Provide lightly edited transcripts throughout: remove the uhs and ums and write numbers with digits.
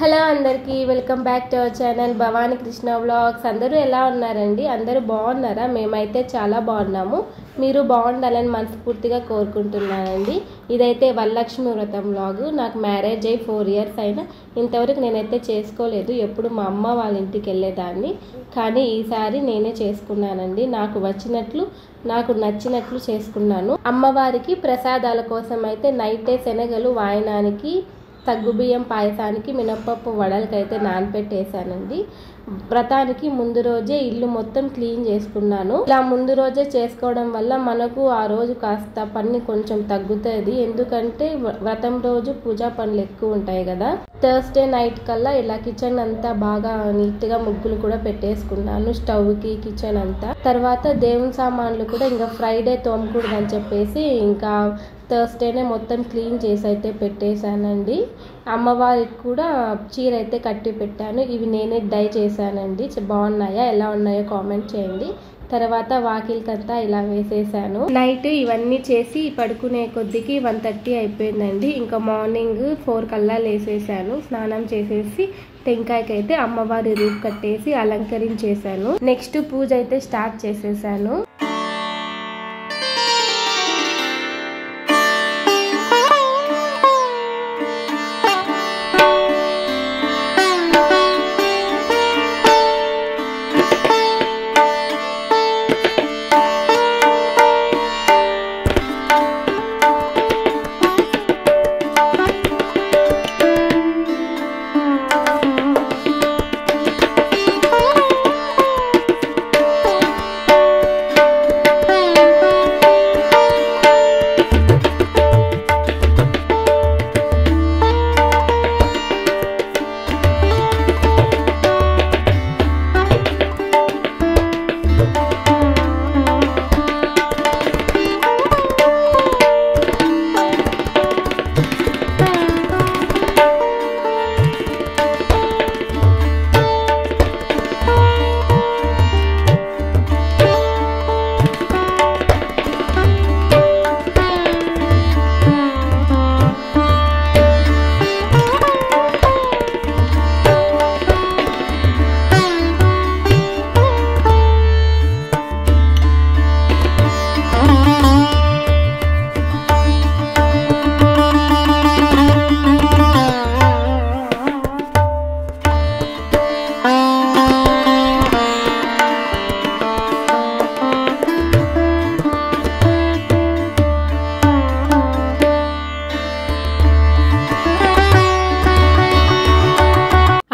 Hello అందరికీ welcome back to our channel Bhavani Krishna vlogs. అందరూ ఎలా ఉన్నారండి? అందరూ బాగున్నారా? మేమైతే చాలా బాగున్నాము. మీరు బాగుండాలని మనస్ఫూర్తిగా కోరుకుంటున్నానండి. ఇదైతే వరలక్ష్మి వ్రతం వ్లాగ్. నాకు మ్యారేజ్ అయ్యి 4 years అయినా ఇంతవరకు నేనైతే చేసుకోలేదు. ఎప్పుడు మా అమ్మ వాళ్ళ ఇంటికి వెళ్ళేదాన్ని, కానీ ఈసారి నేనే చేసుకున్నానండి. నాకు వచ్చినట్లు నాకు నచ్చినట్లు చేసుకున్నాను. అమ్మవారికి ప్రసాదాల కోసం అయితే నైటే శనగలు వాయనానికి, సగ్గుబియ్యం పాయసానికి, మినప్పప్పు వడలకైతే నానపెట్టేసానండి. వ్రతానికి ముందు రోజే ఇల్లు మొత్తం క్లీన్ చేసుకున్నాను. ఇలా ముందు రోజే చేసుకోవడం వల్ల మనకు ఆ రోజు కాస్త పని కొంచెం తగ్గుతుంది. ఎందుకంటే వ్రతం రోజు పూజా పనులు ఎక్కువ ఉంటాయి కదా. థర్స్డే నైట్ కల్లా ఇలా కిచెన్ అంతా బాగా నీట్గా ముగ్గులు కూడా పెట్టేసుకున్నాను, స్టవ్కి, కిచెన్ అంతా. తర్వాత దేవుని సామాన్లు కూడా ఇంకా ఫ్రైడే తోమకూడదని చెప్పేసి ఇంకా థర్స్డేనే మొత్తం క్లీన్ చేసి అయితే పెట్టేశానండి. అమ్మవారికి కూడా చీర అయితే కట్టి పెట్టాను. ఇవి నేనే డై చేశానండి. బాగున్నాయా, ఎలా ఉన్నాయో కామెంట్ చేయండి. తర్వాత వాకిలికంతా ఇలా వేసేసాను. నైట్ ఇవన్నీ చేసి పడుకునే కొద్దికి 1:30 అయిపోయిందండి. ఇంకా మార్నింగ్ 4 కల్లా లేసేసాను. స్నానం చేసేసి టెంకాయకైతే అమ్మవారి రూప్ కట్టేసి అలంకరించేసాను. నెక్స్ట్ పూజ అయితే స్టార్ట్ చేసేసాను.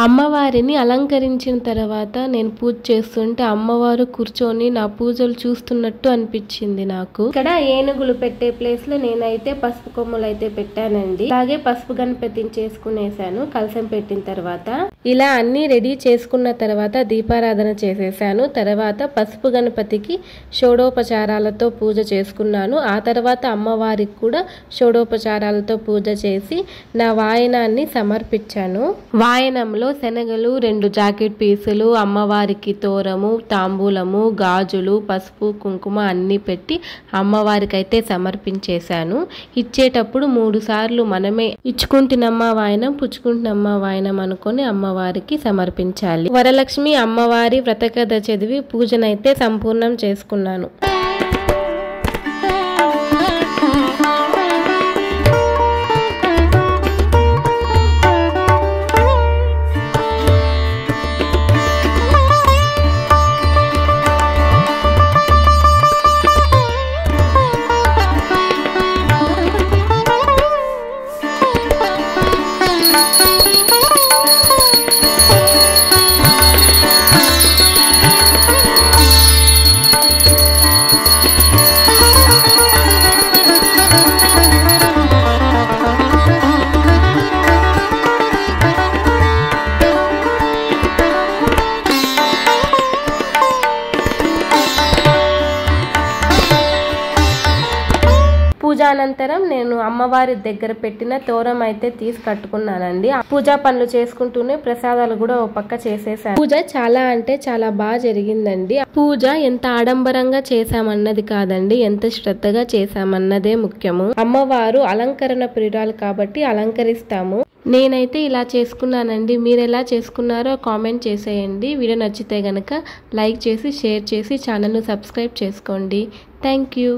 అమ్మవారిని అలంకరించిన తర్వాత నేను పూజ చేస్తుంటే అమ్మవారు కూర్చొని నా పూజలు చూస్తున్నట్టు అనిపించింది నాకు. ఇక్కడ ఏనుగులు పెట్టే ప్లేస్ లో నేనైతే పసుపు కొమ్ములు అయితే పెట్టానండి. అలాగే పసుపు గణపతిని చేసుకునేసాను కలశం పెట్టిన తర్వాత. ఇలా అన్ని రెడీ చేసుకున్న తర్వాత దీపారాధన చేసేసాను. తర్వాత పసుపు గణపతికి షోడోపచారాలతో పూజ చేసుకున్నాను. ఆ తర్వాత అమ్మవారికి కూడా షోడోపచారాలతో పూజ చేసి నా వాయనాన్ని సమర్పించాను. వాయనంలో శనగలు, 2 జాకెట్ పీసులు, అమ్మవారికి తోరము, తాంబూలము, గాజులు, పసుపు, కుంకుమ అన్నీ పెట్టి అమ్మవారికి అయితే సమర్పించేశాను. ఇచ్చేటప్పుడు 3 సార్లు మనమే ఇచ్చుకుంటున్నమ్మ వాయనం, పుచ్చుకుంటున్నమ్మ వాయనం అనుకొని అమ్మవారికి సమర్పించాలి. వరలక్ష్మి అమ్మవారి వ్రతకథ చదివి పూజనైతే సంపూర్ణం చేసుకున్నాను. అనంతరం నేను అమ్మవారి దగ్గర పెట్టిన తోరం అయితే తీసి కట్టుకున్నానండి. పూజా పనులు చేసుకుంటూనే ప్రసాదాలు కూడా ఓ పక్క చేసేసాను. పూజ చాలా అంటే చాలా బాగా జరిగిందండి. పూజ ఎంత ఆడంబరంగా చేశామన్నది కాదండి, ఎంత శ్రద్ధగా చేశామన్నదే ముఖ్యము. అమ్మవారు అలంకరణ ప్రియురాలు కాబట్టి అలంకరిస్తాము. నేనైతే ఇలా చేసుకున్నానండి. మీరు ఎలా చేసుకున్నారో కామెంట్ చేసేయండి. వీడియో నచ్చితే గనక లైక్ చేసి షేర్ చేసి ఛానల్ను సబ్స్క్రైబ్ చేసుకోండి. Thank you.